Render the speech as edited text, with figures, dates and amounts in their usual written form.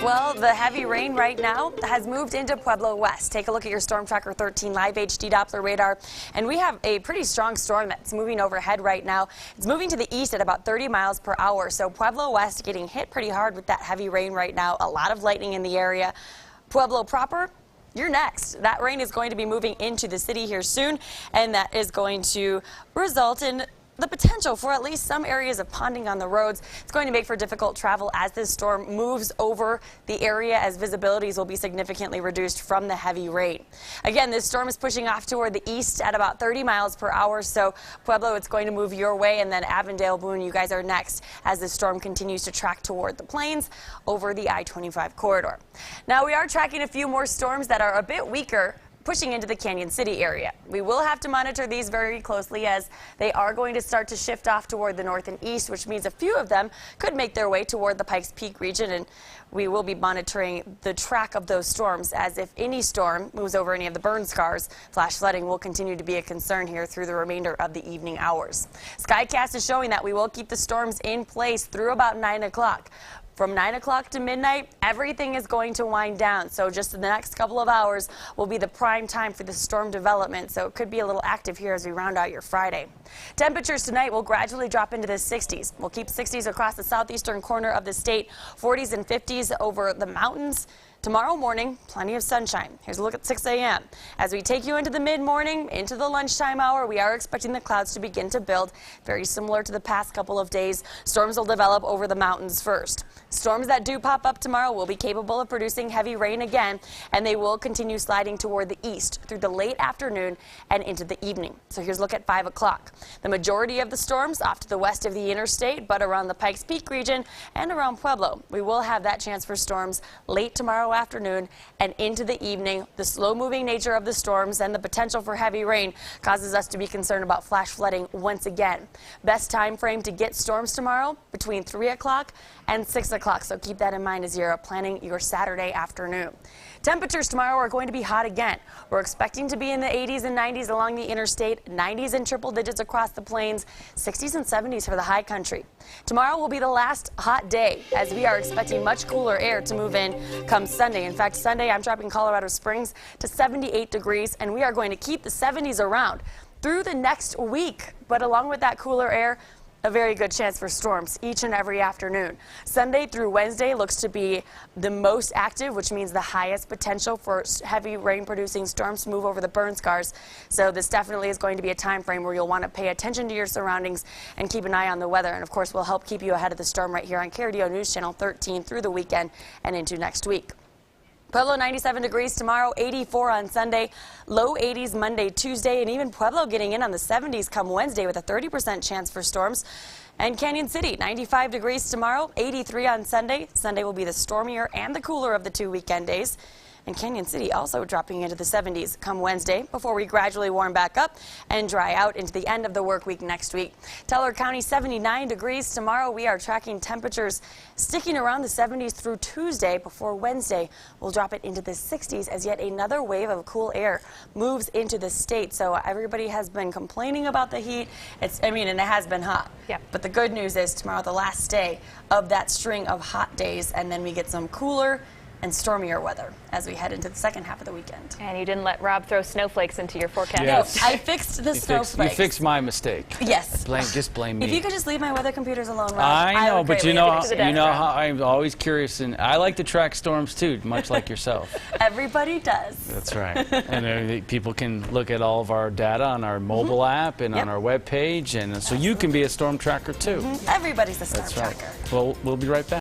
Well, the heavy rain right now has moved into Pueblo West. Take a look at your Storm Tracker 13 live HD Doppler radar, and we have a pretty strong storm that's moving overhead right now. It's moving to the east at about 30 miles per hour, so Pueblo West getting hit pretty hard with that heavy rain right now. A lot of lightning in the area. Pueblo proper, you're next. That rain is going to be moving into the city here soon, and that is going to result in the potential for at least some areas of ponding on the roads. It's going to make for difficult travel as this storm moves over the area, as visibilities will be significantly reduced from the heavy rain. Again, this storm is pushing off toward the east at about 30 miles per hour. So Pueblo, it's going to move your way, and then Avondale, Boone, you guys are next as this storm continues to track toward the plains over the I-25 corridor. Now we are tracking a few more storms that are a bit weaker, pushing into the Canyon City area. We will have to monitor these very closely as they are going to start to shift off toward the north and east, which means a few of them could make their way toward the Pikes Peak region, and we will be monitoring the track of those storms, as if any storm moves over any of the burn scars, flash flooding will continue to be a concern here through the remainder of the evening hours. Skycast is showing that we will keep the storms in place through about 9 o'clock. From 9 o'clock to midnight, everything is going to wind down. So just the next couple of hours will be the prime time for the storm development. So it could be a little active here as we round out your Friday. Temperatures tonight will gradually drop into the 60s. We'll keep 60s across the southeastern corner of the state, 40s and 50s over the mountains. Tomorrow morning, plenty of sunshine. Here's a look at 6 a.m. As we take you into the mid-morning, into the lunchtime hour, we are expecting the clouds to begin to build. Very similar to the past couple of days. Storms will develop over the mountains first. Storms that do pop up tomorrow will be capable of producing heavy rain again, and they will continue sliding toward the east through the late afternoon and into the evening. So here's a look at 5 o'clock. The majority of the storms off to the west of the interstate, but around the Pikes Peak region and around Pueblo. We will have that chance for storms late tomorrow afternoon and into the evening. The slow-moving nature of the storms and the potential for heavy rain causes us to be concerned about flash flooding once again. Best time frame to get storms tomorrow, between 3 o'clock and 6 o'clock. So keep that in mind as you're planning your Saturday afternoon. Temperatures tomorrow are going to be hot again. We're expecting to be in the 80s and 90s along the interstate, 90s in triple digits across the plains, 60s and 70s for the high country. Tomorrow will be the last hot day, as we are expecting much cooler air to move in come Sunday. In fact, Sunday I'm dropping Colorado Springs to 78 degrees, and we are going to keep the 70s around through the next week. But along with that cooler air, a very good chance for storms each and every afternoon. Sunday through Wednesday looks to be the most active, which means the highest potential for heavy rain-producing storms to move over the burn scars. So this definitely is going to be a time frame where you'll want to pay attention to your surroundings and keep an eye on the weather. And of course, we'll help keep you ahead of the storm right here on KRDO News Channel 13 through the weekend and into next week. Pueblo 97 degrees tomorrow, 84 on Sunday, low 80s Monday, Tuesday, and even Pueblo getting in on the 70s come Wednesday with a 30% chance for storms. And Canyon City, 95 degrees tomorrow, 83 on Sunday. Sunday will be the stormier and the cooler of the 2 weekend days. And Canyon City also dropping into the 70s come Wednesday before we gradually warm back up and dry out into the end of the work week next week. Teller County, 79 degrees tomorrow. We are tracking temperatures sticking around the 70s through Tuesday before Wednesday. We'll drop it into the 60s as yet another wave of cool air moves into the state. So everybody has been complaining about the heat. And it has been hot. Yep. But the good news is tomorrow the last day of that string of hot days, and then we get some cooler and stormier weather as we head into the second half of the weekend. And you didn't let Rob throw snowflakes into your forecast. Yes. No, I fixed the snowflakes. You fixed my mistake. Yes. Just blame me. If you could just leave my weather computers alone, Rob, I know, but you know how I'm always curious, and I like to track storms too, much like yourself. Everybody does. That's right. And people can look at all of our data on our mobile app and on our web page, and so you can be a storm tracker too. Everybody's a storm That's right. tracker. Well, we'll be right back.